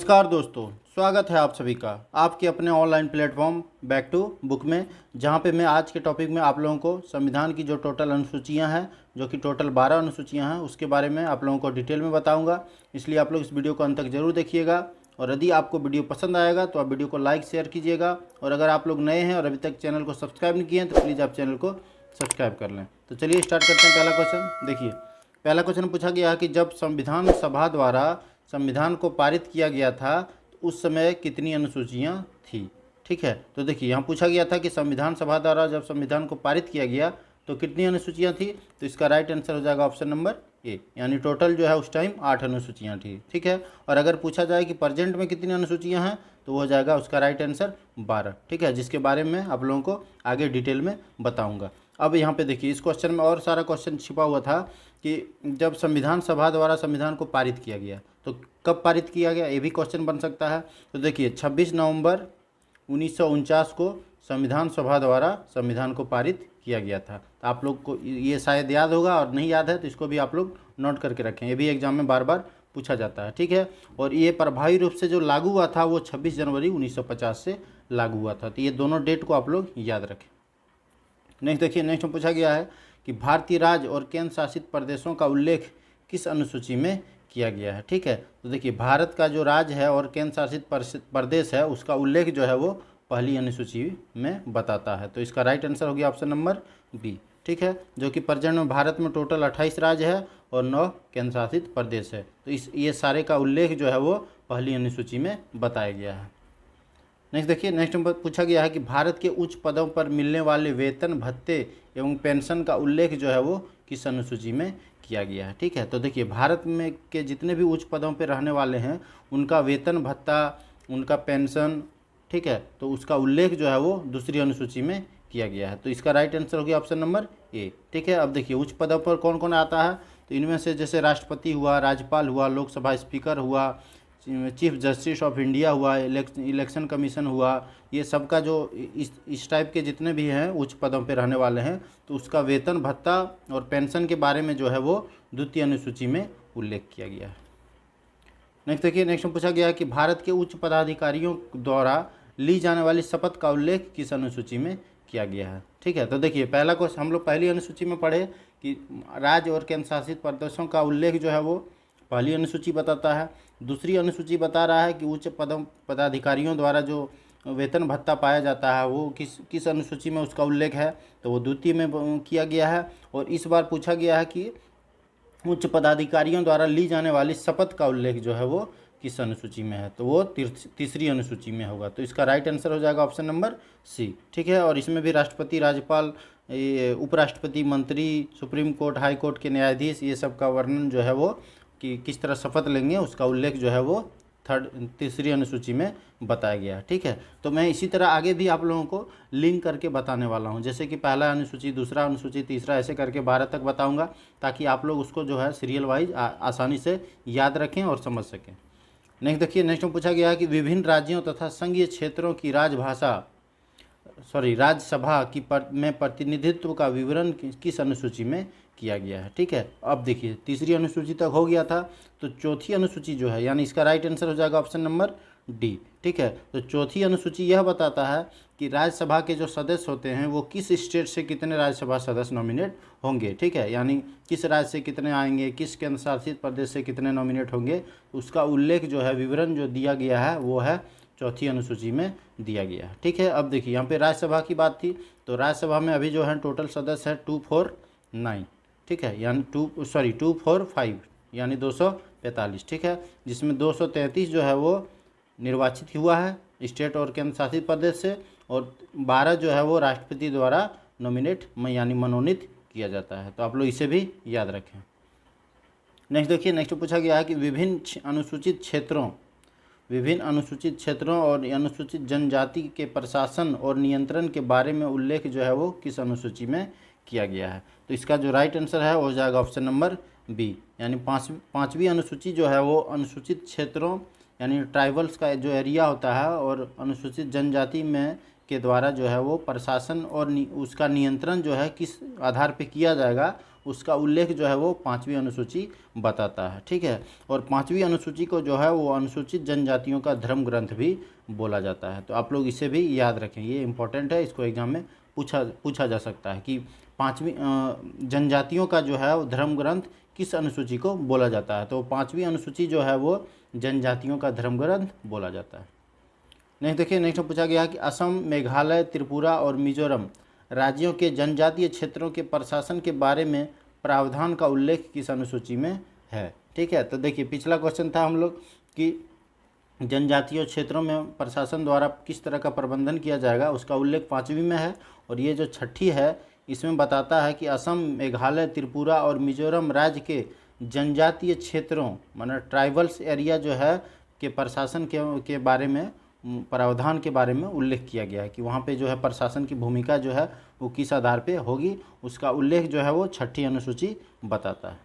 नमस्कार दोस्तों, स्वागत है आप सभी का आपके अपने online platform back to book में, जहां पे मैं आज के टॉपिक में आप लोगों को संविधान की जो टोटल अनुसूचियां हैं, जो कि टोटल 12 अनुसूचियां हैं, उसके बारे में आप लोगों को डिटेल में बताऊंगा। इसलिए आप लोग इस वीडियो को अंत तक जरूर देखिएगा और यदि आपको वीडियो पसंद आएगा तो आप वीडियो को लाइक शेयर कीजिएगा। और अगर आप लोग नए हैं और अभी तक चैनल को सब्सक्राइब नहीं किए हैं तो प्लीज़ आप चैनल को सब्सक्राइब कर लें। तो चलिए स्टार्ट करते हैं। पहला क्वेश्चन देखिए, पहला क्वेश्चन पूछा गया है कि जब संविधान सभा द्वारा संविधान को पारित किया गया था तो उस समय कितनी अनुसूचियां थी। ठीक है, तो देखिए यहाँ पूछा गया था कि संविधान सभा द्वारा जब संविधान को पारित किया गया तो कितनी अनुसूचियां थी। तो इसका राइट आंसर हो जाएगा ऑप्शन नंबर ए, यानी टोटल जो है उस टाइम 8 अनुसूचियां थी। ठीक है, और अगर पूछा जाए कि प्रेजेंट में कितनी अनुसूचियां हैं तो वो हो जाएगा उसका राइट आंसर 12। ठीक है, जिसके बारे में आप लोगों को आगे डिटेल में बताऊंगा। अब यहाँ पे देखिए, इस क्वेश्चन में और सारा क्वेश्चन छिपा हुआ था कि जब संविधान सभा द्वारा संविधान को पारित किया गया तो कब पारित किया गया, ये भी क्वेश्चन बन सकता है। तो देखिए 26 नवंबर 1949 को संविधान सभा द्वारा संविधान को पारित किया गया था। तो आप लोग को ये शायद याद होगा, और नहीं याद है तो इसको भी आप लोग नोट करके रखें, ये भी एग्जाम में बार बार पूछा जाता है। ठीक है, और ये प्रभावी रूप से जो लागू हुआ था वो 26 जनवरी 1950 से लागू हुआ था। तो ये दोनों डेट को आप लोग याद रखें। नेक्स्ट देखिए, नेक्स्ट में पूछा गया है कि भारतीय राज्य और केंद्र शासित प्रदेशों का उल्लेख किस अनुसूची में किया गया है। ठीक है, तो देखिए भारत का जो राज्य है और केंद्र शासित प्रदेश है उसका उल्लेख जो है वो पहली अनुसूची में बताता है। तो इसका राइट आंसर हो गया ऑप्शन नंबर बी। ठीक है, जो कि प्रेजेंट में भारत में टोटल 28 राज्य है और 9 केंद्र शासित प्रदेश है। तो ये सारे का उल्लेख जो है वो पहली अनुसूची में बताया गया है। नेक्स्ट देखिए, नेक्स्ट नंबर पूछा गया है कि भारत के उच्च पदों पर मिलने वाले वेतन भत्ते एवं पेंशन का उल्लेख जो है वो किस अनुसूची में किया गया है। ठीक है, तो देखिए भारत में के जितने भी उच्च पदों पर रहने वाले हैं उनका वेतन भत्ता, उनका पेंशन, ठीक है, तो उसका उल्लेख जो है वो दूसरी अनुसूची में किया गया है। तो इसका राइट आंसर हो गया ऑप्शन नंबर ए। ठीक है, अब देखिए उच्च पदों पर कौन कौन आता है, तो इनमें से जैसे राष्ट्रपति हुआ, राज्यपाल हुआ, लोकसभा स्पीकर हुआ, चीफ जस्टिस ऑफ इंडिया हुआ, इलेक्शन कमीशन हुआ, ये सब का जो इस टाइप के जितने भी हैं उच्च पदों पे रहने वाले हैं तो उसका वेतन भत्ता और पेंशन के बारे में जो है वो द्वितीय अनुसूची में उल्लेख किया गया है। नेक्स्ट देखिए, नेक्स्ट में पूछा गया है कि भारत के उच्च पदाधिकारियों द्वारा ली जाने वाली शपथ का उल्लेख किस अनुसूची में किया गया है। ठीक है, तो देखिए पहला क्वेश्चन हम लोग पहली अनुसूची में पढ़े कि राज्य और केंद्र शासित प्रदेशों का उल्लेख जो है वो पहली अनुसूची बताता है। दूसरी अनुसूची बता रहा है कि उच्च पदाधिकारियों द्वारा जो वेतन भत्ता पाया जाता है वो किस अनुसूची में उसका उल्लेख है, तो वो द्वितीय में किया गया है। और इस बार पूछा गया है कि उच्च पदाधिकारियों द्वारा ली जाने वाली शपथ का उल्लेख जो है वो किस अनुसूची में है, तो वो तीसरी अनुसूची में होगा। तो इसका राइट आंसर हो जाएगा ऑप्शन नंबर सी। ठीक है, और इसमें भी राष्ट्रपति, राज्यपाल, उपराष्ट्रपति, मंत्री, सुप्रीम कोर्ट, हाई कोर्ट के न्यायाधीश, ये सब का वर्णन जो है वो कि किस तरह शपथ लेंगे उसका उल्लेख जो है वो तीसरी अनुसूची में बताया गया है। ठीक है, तो मैं इसी तरह आगे भी आप लोगों को लिंक करके बताने वाला हूं, जैसे कि पहला अनुसूची, दूसरा अनुसूची, तीसरा, ऐसे करके 12 तक बताऊंगा ताकि आप लोग उसको जो है सीरियल वाइज आसानी से याद रखें और समझ सकें। नेक्स्ट देखिए, नेक्स्ट में पूछा गया है कि विभिन्न राज्यों तथा संघीय क्षेत्रों की राज्यसभा की में प्रतिनिधित्व का विवरण किस अनुसूची में किया गया है। ठीक है, अब देखिए तीसरी अनुसूची तक हो गया था, तो चौथी अनुसूची जो है, यानी इसका राइट आंसर हो जाएगा ऑप्शन नंबर डी। ठीक है, तो चौथी अनुसूची यह बताता है कि राज्यसभा के जो सदस्य होते हैं वो किस स्टेट से कितने राज्यसभा सदस्य नॉमिनेट होंगे। ठीक है, यानी किस राज्य से कितने आएंगे, किस केंद्र शासित प्रदेश से कितने नॉमिनेट होंगे, उसका उल्लेख जो है, विवरण जो दिया गया है वो है चौथी अनुसूची में दिया गया है। ठीक है, अब देखिए यहाँ पे राज्यसभा की बात थी, तो राज्यसभा में अभी जो है टोटल सदस्य है 249। ठीक है, यानी 245 यानी 245। ठीक है, जिसमें 233 जो है वो निर्वाचित हुआ है स्टेट और केंद्र शासित प्रदेश से, और 12 जो है वो राष्ट्रपति द्वारा नॉमिनेट यानी मनोनीत किया जाता है। तो आप लोग इसे भी याद रखें। नेक्स्ट देखिए, नेक्स्ट पूछा गया है कि विभिन्न अनुसूचित क्षेत्रों और अनुसूचित जनजाति के प्रशासन और नियंत्रण के बारे में उल्लेख जो है वो किस अनुसूची में किया गया है। तो इसका जो राइट आंसर है हो जाएगा ऑप्शन नंबर बी, यानी पाँचवीं अनुसूची जो है वो अनुसूचित क्षेत्रों यानी ट्राइबल्स का जो एरिया होता है और अनुसूचित जनजाति में के द्वारा जो है वो प्रशासन और उसका नियंत्रण जो है किस आधार पे किया जाएगा, उसका उल्लेख जो है वो 5वीं अनुसूची बताता है। ठीक है, और 5वीं अनुसूची को जो है वो अनुसूचित जनजातियों का धर्म ग्रंथ भी बोला जाता है। तो आप लोग इसे भी याद रखें, ये इंपॉर्टेंट है, इसको एग्जाम में पूछा जा सकता है कि 5वीं जनजातियों का जो है वो धर्म ग्रंथ किस अनुसूची को बोला जाता है। तो 5वीं अनुसूची जो है वो जनजातियों का धर्म ग्रंथ बोला जाता है। नेक्स्ट देखिए, नेक्स्ट में पूछा गया कि असम, मेघालय, त्रिपुरा और मिजोरम राज्यों के जनजातीय क्षेत्रों के प्रशासन के बारे में प्रावधान का उल्लेख किस अनुसूची में है। ठीक है, तो देखिए पिछला क्वेश्चन था हम लोग कि जनजातीय क्षेत्रों में प्रशासन द्वारा किस तरह का प्रबंधन किया जाएगा, उसका उल्लेख 5वीं में है। और ये जो छठी है इसमें बताता है कि असम, मेघालय, त्रिपुरा और मिजोरम राज्य के जनजातीय क्षेत्रों माना ट्राइबल्स एरिया जो है के प्रशासन के बारे में, प्रावधान के बारे में उल्लेख किया गया है कि वहाँ पे जो है प्रशासन की भूमिका जो है वो किस आधार पे होगी, उसका उल्लेख जो है वो छठी अनुसूची बताता है।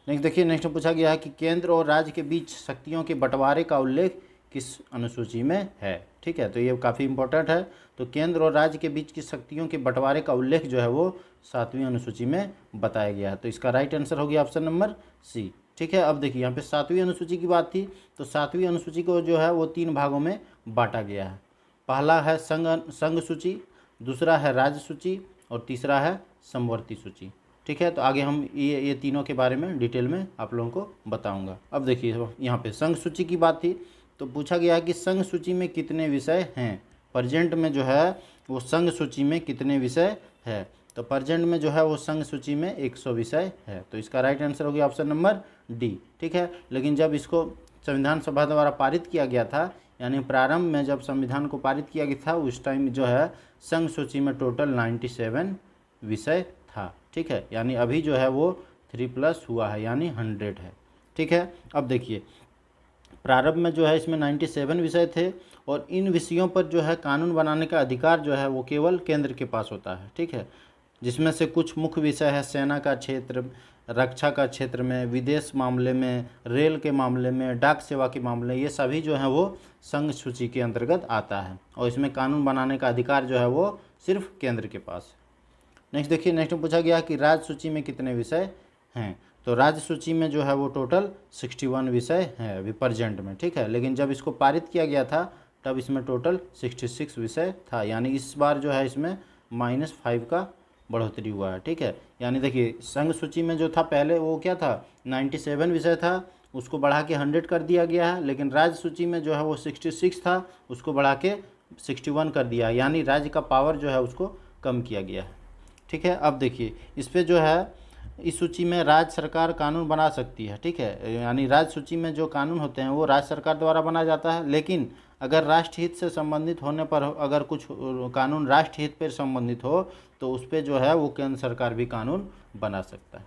नेक्स्ट देखिए, नेक्स्ट पूछा गया है कि केंद्र और राज्य के बीच शक्तियों के बंटवारे का उल्लेख किस अनुसूची में है। ठीक है, तो ये काफ़ी इंपॉर्टेंट है। तो केंद्र और राज्य के बीच की शक्तियों के बंटवारे का उल्लेख जो है वो 7वीं अनुसूची में बताया गया है। तो इसका राइट आंसर हो गया ऑप्शन नंबर सी। ठीक है, अब देखिए यहाँ पे 7वीं अनुसूची की बात थी, तो 7वीं अनुसूची को जो है वो 3 भागों में बांटा गया है। पहला है संघ सूची, दूसरा है राज्य सूची और तीसरा है समवर्ती सूची। ठीक है, तो आगे हम ये तीनों के बारे में डिटेल में आप लोगों को बताऊंगा। अब देखिए यहाँ पे संघ सूची की बात थी, तो पूछा गया कि संघ सूची में कितने विषय हैं। प्रेजेंट में जो है वो संघ सूची में कितने विषय है, तो प्रेजेंट में जो है वो संघ सूची में 100 विषय है। तो इसका राइट आंसर हो गया ऑप्शन नंबर डी। ठीक है, लेकिन जब इसको संविधान सभा द्वारा पारित किया गया था, यानी प्रारंभ में जब संविधान को पारित किया गया था उस टाइम जो है संघ सूची में टोटल 97 विषय था। ठीक है, यानी अभी जो है वो 3+ हुआ है, यानी 100 है। ठीक है, अब देखिए प्रारंभ में जो है इसमें 97 विषय थे और इन विषयों पर जो है कानून बनाने का अधिकार जो है वो केवल केंद्र के पास होता है। ठीक है, जिसमें से कुछ मुख्य विषय है सेना का क्षेत्र, रक्षा का क्षेत्र में, विदेश मामले में, रेल के मामले में, डाक सेवा के मामले, ये सभी जो है वो संघ सूची के अंतर्गत आता है और इसमें कानून बनाने का अधिकार जो है वो सिर्फ केंद्र के पास है। नेक्स्ट देखिए, नेक्स्ट में पूछा गया कि राज्य सूची में कितने विषय हैं, तो राज्य सूची में जो है वो टोटल 61 विषय हैं अभी प्रेजेंट में। ठीक है, लेकिन जब इसको पारित किया गया था तब इसमें टोटल 66 विषय था, यानी इस बार जो है इसमें -5 का बढ़ोतरी हुआ है। ठीक है, यानी देखिए संघ सूची में जो था पहले वो क्या था 97 विषय था, उसको बढ़ा के 100 कर दिया गया है, लेकिन राज्य सूची में जो है वो 66 था, उसको बढ़ा के 61 कर दिया, यानी राज्य का पावर जो है उसको कम किया गया है। ठीक है, अब देखिए इस पर जो है इस सूची में राज्य सरकार कानून बना सकती है। ठीक है, यानी राज्य सूची में जो कानून होते हैं वो राज्य सरकार द्वारा बनाया जाता है, लेकिन अगर राष्ट्रहित से संबंधित होने पर अगर कुछ कानून राष्ट्रहित पर संबंधित हो तो उस पर जो है वो केंद्र सरकार भी कानून बना सकता है।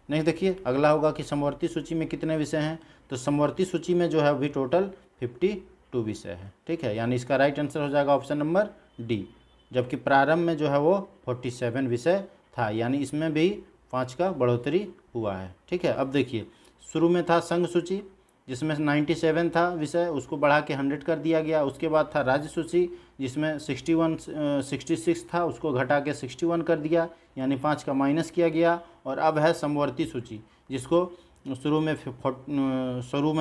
नेक्स्ट देखिए अगला होगा कि समवर्ती सूची में कितने विषय हैं, तो समवर्ती सूची में जो है अभी टोटल 52 विषय है। ठीक है, यानी इसका राइट आंसर हो जाएगा ऑप्शन नंबर डी, जबकि प्रारंभ में जो है वो 47 विषय था, यानी इसमें भी 5 का बढ़ोतरी हुआ है। ठीक है, अब देखिए शुरू में था संघ सूची जिसमें 97 था विषय, उसको बढ़ा के 100 कर दिया गया। उसके बाद था राज्य सूची जिसमें 66 था, उसको घटा के 61 कर दिया, यानी 5 का माइनस किया गया। और अब है समवर्ती सूची जिसको शुरू में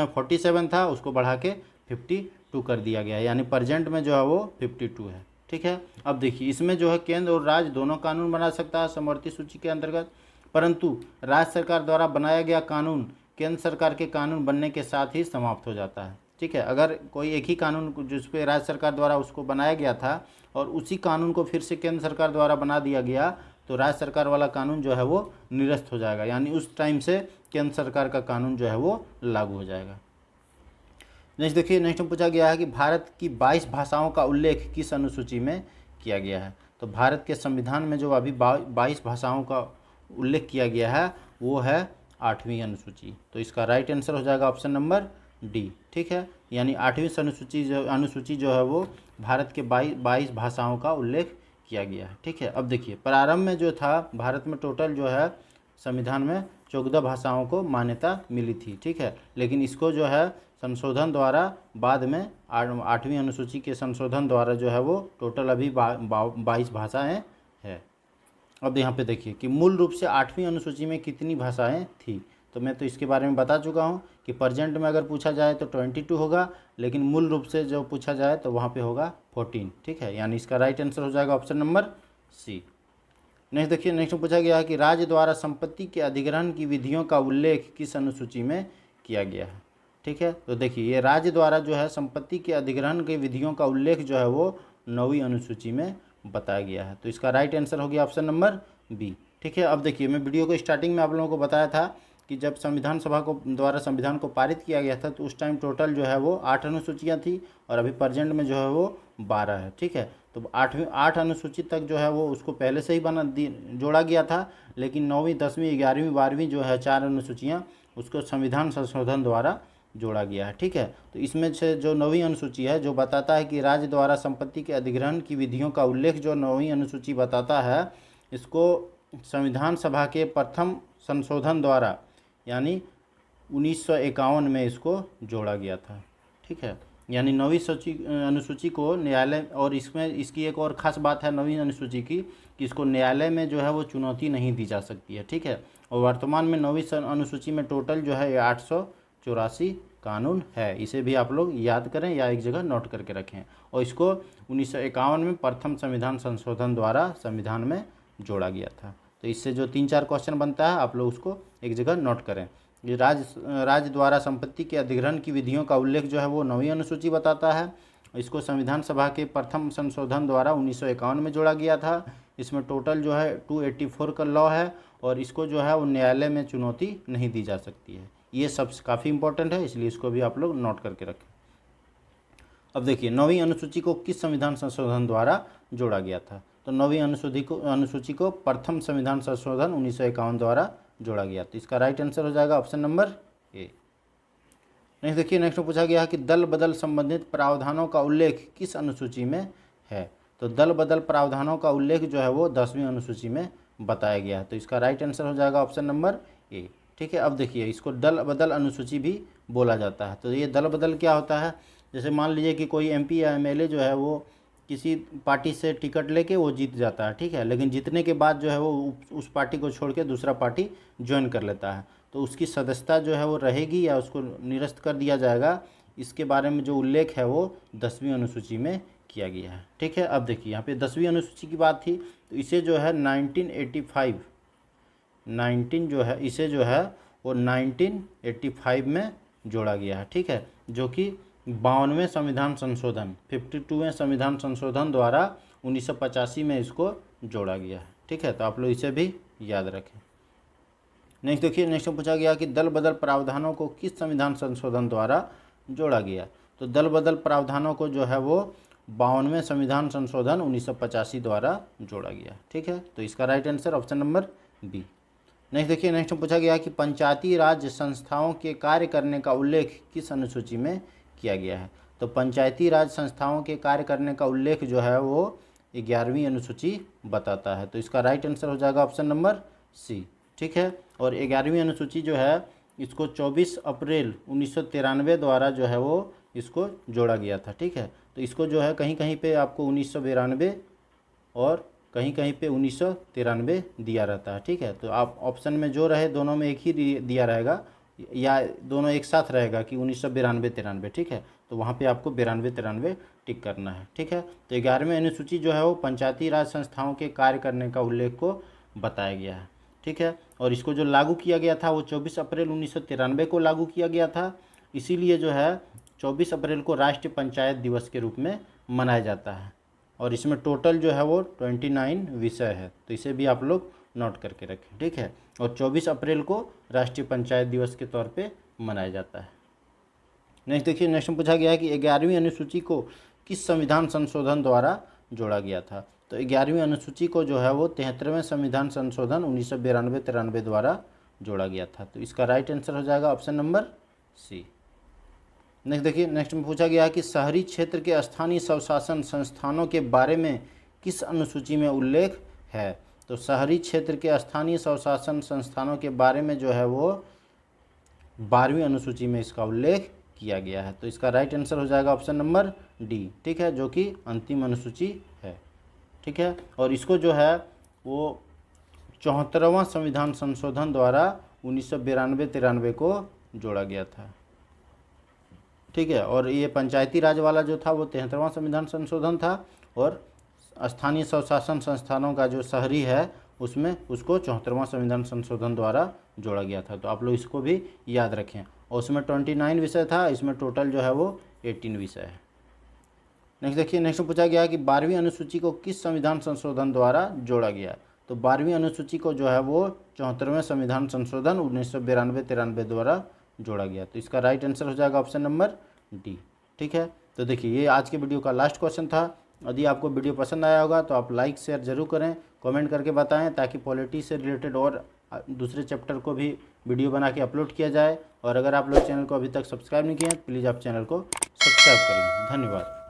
47 था, उसको बढ़ा के 52 कर दिया गया, यानी प्रेजेंट में जो है वो 52 है। ठीक है, अब देखिए इसमें जो है केंद्र और राज्य दोनों कानून बना सकता है समवर्ती सूची के अंतर्गत, परंतु राज्य सरकार द्वारा बनाया गया कानून केंद्र सरकार के कानून बनने के साथ ही समाप्त हो जाता है। ठीक है, अगर कोई एक ही कानून जिस पे राज्य सरकार द्वारा उसको बनाया गया था और उसी कानून को फिर से केंद्र सरकार द्वारा बना दिया गया तो राज्य सरकार वाला कानून जो है वो निरस्त हो जाएगा, यानी उस टाइम से केंद्र सरकार का कानून जो है वो लागू हो जाएगा। नेक्स्ट देखिए, नेक्स्ट में पूछा गया है कि भारत की 22 भाषाओं का उल्लेख किस अनुसूची में किया गया है। तो भारत के संविधान में जो अभी 22 भाषाओं का उल्लेख किया गया है वो है 8वीं अनुसूची। तो इसका राइट आंसर हो जाएगा ऑप्शन नंबर डी। ठीक है, यानी 8वीं अनुसूची जो है वो भारत के 22 भाषाओं का उल्लेख किया गया है। ठीक है, अब देखिए प्रारंभ में जो था भारत में टोटल जो है संविधान में 14 भाषाओं को मान्यता मिली थी। ठीक है, लेकिन इसको जो है संशोधन द्वारा बाद में 8वीं अनुसूची के संशोधन द्वारा जो है वो टोटल अभी 22 भाषाएँ है। अब यहाँ पे देखिए कि मूल रूप से 8वीं अनुसूची में कितनी भाषाएं थी। तो मैं तो इसके बारे में बता चुका हूँ कि प्रेजेंट में अगर पूछा जाए तो 22 होगा, लेकिन मूल रूप से जो पूछा जाए तो वहाँ पे होगा 14। ठीक है, यानी इसका राइट आंसर हो जाएगा ऑप्शन नंबर सी। नेक्स्ट देखिए, नेक्स्ट पूछा गया है कि राज्य द्वारा संपत्ति के अधिग्रहण की विधियों का उल्लेख किस अनुसूची में किया गया है। ठीक है, तो देखिए ये राज्य द्वारा जो है संपत्ति के अधिग्रहण की विधियों का उल्लेख जो है वो 9वीं अनुसूची में बताया गया है। तो इसका राइट आंसर हो गया ऑप्शन नंबर बी। ठीक है, अब देखिए मैं वीडियो को स्टार्टिंग में आप लोगों को बताया था कि जब संविधान सभा को द्वारा संविधान को पारित किया गया था तो उस टाइम टोटल जो है वो 8 अनुसूचियाँ थी और अभी प्रेजेंट में जो है वो 12 है। ठीक है, तो 8 अनुसूची तक जो है वो उसको पहले से ही जोड़ा गया था, लेकिन 9वीं 10वीं 11वीं 12वीं जो है 4 अनुसूचियाँ उसको संविधान संशोधन द्वारा जोड़ा गया है। ठीक है, तो इसमें से जो 9वीं अनुसूची है जो बताता है कि राज्य द्वारा संपत्ति के अधिग्रहण की विधियों का उल्लेख, जो 9वीं अनुसूची बताता है, इसको संविधान सभा के प्रथम संशोधन द्वारा यानी 1951 में इसको जोड़ा गया था। ठीक है, यानी 9वीं अनुसूची को न्यायालय, और इसमें इसकी एक और ख़ास बात है 9वीं अनुसूची की कि इसको न्यायालय में जो है वो चुनौती नहीं दी जा सकती है। ठीक है, और वर्तमान में 9वीं अनुसूची में टोटल जो है 884 कानून है। इसे भी आप लोग याद करें या एक जगह नोट करके रखें। और इसको 1951 में प्रथम संविधान संशोधन द्वारा संविधान में जोड़ा गया था। तो इससे जो 3-4 क्वेश्चन बनता है आप लोग उसको एक जगह नोट करें। ये राज्य द्वारा संपत्ति के अधिग्रहण की विधियों का उल्लेख जो है वो 9वीं अनुसूची बताता है। इसको संविधान सभा के प्रथम संशोधन द्वारा 1951 में जोड़ा गया था। इसमें टोटल जो है 284 का लॉ है और इसको जो है वो न्यायालय में चुनौती नहीं दी जा सकती है। ये सब काफ़ी इंपॉर्टेंट है, इसलिए इसको भी आप लोग नोट करके रखें। अब देखिए 9वीं अनुसूची को किस संविधान संशोधन द्वारा जोड़ा गया था। तो 9वीं अनुसूची को प्रथम संविधान संशोधन 1951 द्वारा जोड़ा गया। तो इसका राइट आंसर हो जाएगा ऑप्शन नंबर ए। नेक्स्ट देखिए, नेक्स्ट में पूछा गया है कि दल बदल संबंधित प्रावधानों का उल्लेख किस अनुसूची में है। तो दल बदल प्रावधानों का उल्लेख जो है वो 10वीं अनुसूची में बताया गया है। तो इसका राइट आंसर हो जाएगा ऑप्शन नंबर ए। ठीक है, अब देखिए इसको दल बदल अनुसूची भी बोला जाता है। तो ये दल बदल क्या होता है, जैसे मान लीजिए कि कोई एमपी या एमएलए जो है वो किसी पार्टी से टिकट लेके वो जीत जाता है। ठीक है, लेकिन जीतने के बाद जो है वो उस पार्टी को छोड़ के दूसरा पार्टी ज्वाइन कर लेता है, तो उसकी सदस्यता जो है वो रहेगी या उसको निरस्त कर दिया जाएगा, इसके बारे में जो उल्लेख है वो 10वीं अनुसूची में किया गया है। ठीक है, अब देखिए यहाँ पे 10वीं अनुसूची की बात थी, तो इसे जो है 19 जो है इसे जो है वो 1985 में जोड़ा गया है। ठीक है, जो कि 52वें संविधान संशोधन 52वें संविधान संशोधन द्वारा 1985 में इसको जोड़ा गया है। ठीक है, तो आप लोग इसे भी याद रखें। नेक्स्ट देखिए, नेक्स्ट में पूछा गया कि दल बदल प्रावधानों को किस संविधान संशोधन द्वारा जोड़ा गया। तो दल बदल प्रावधानों को जो है वो 52वें संविधान संशोधन 1985 द्वारा जोड़ा गया। ठीक है, तो इसका right answer option number B. Next देखिए, नेक्स्ट में पूछा गया कि पंचायती राज संस्थाओं के कार्य करने का उल्लेख किस अनुसूची में किया गया है। तो पंचायती राज संस्थाओं के कार्य करने का उल्लेख जो है वो 11वीं अनुसूची बताता है। तो इसका राइट आंसर हो जाएगा ऑप्शन नंबर सी। ठीक है, और 11वीं अनुसूची जो है इसको 24 अप्रैल 1993 द्वारा जो है वो इसको जोड़ा गया था। ठीक है, तो इसको जो है कहीं कहीं पे आपको 1992 और कहीं कहीं पे 1993 दिया रहता है। ठीक है, तो आप ऑप्शन में जो रहे दोनों में एक ही दिया रहेगा या दोनों एक साथ रहेगा कि 1992-93। ठीक है, तो वहाँ पे आपको 92-93 टिक करना है। ठीक है, तो 11वीं अनुसूची जो है वो पंचायती राज संस्थाओं के कार्य करने का उल्लेख को बताया गया है। ठीक है, और इसको जो लागू किया गया था वो 24 अप्रैल 1993 को लागू किया गया था। इसीलिए जो है 24 अप्रैल को राष्ट्रीय पंचायत दिवस के रूप में मनाया जाता है और इसमें टोटल जो है वो 29 विषय है। तो इसे भी आप लोग नोट करके रखें। ठीक है, और 24 अप्रैल को राष्ट्रीय पंचायत दिवस के तौर पे मनाया जाता है। नेक्स्ट देखिए, नेक्स्ट में पूछा गया है कि 11वीं अनुसूची को किस संविधान संशोधन द्वारा जोड़ा गया था। तो 11वीं अनुसूची को जो है वो 73वें संविधान संशोधन 1992-93 द्वारा जोड़ा गया था। तो इसका राइट आंसर हो जाएगा ऑप्शन नंबर सी। नेक्स्ट देखिए, नेक्स्ट में पूछा गया है कि शहरी क्षेत्र के स्थानीय स्वशासन संस्थानों के बारे में किस अनुसूची में उल्लेख है। तो शहरी क्षेत्र के स्थानीय स्वशासन संस्थानों के बारे में जो है वो 12वीं अनुसूची में इसका उल्लेख किया गया है। तो इसका राइट आंसर हो जाएगा ऑप्शन नंबर डी। ठीक है, जो कि अंतिम अनुसूची है। ठीक है, और इसको जो है वो 74वां संविधान संशोधन द्वारा 1992-93 को जोड़ा गया था। ठीक है, और ये पंचायती राज वाला जो था वो 73वां संविधान संशोधन था, और स्थानीय स्वशासन संस्थानों का जो शहरी है उसमें उसको 74वां संविधान संशोधन द्वारा जोड़ा गया था। तो आप लोग इसको भी याद रखें। और उसमें 29 विषय था, इसमें टोटल जो है वो 18 विषय है। नेक्स्ट देखिए, नेक्स्ट पूछा गया कि 12वीं अनुसूची को किस संविधान संशोधन द्वारा जोड़ा गया। तो 12वीं अनुसूची को जो है वो 74वें संविधान संशोधन 1992-93 द्वारा जोड़ा गया। तो इसका राइट आंसर हो जाएगा ऑप्शन नंबर डी। ठीक है, तो देखिए ये आज के वीडियो का लास्ट क्वेश्चन था। यदि आपको वीडियो पसंद आया होगा तो आप लाइक शेयर जरूर करें, कमेंट करके बताएं, ताकि पॉलिटी से रिलेटेड और दूसरे चैप्टर को भी वीडियो बना के अपलोड किया जाए। और अगर आप लोग चैनल को अभी तक सब्सक्राइब नहीं किए हैं तो प्लीज़ आप चैनल को सब्सक्राइब कर लें। धन्यवाद।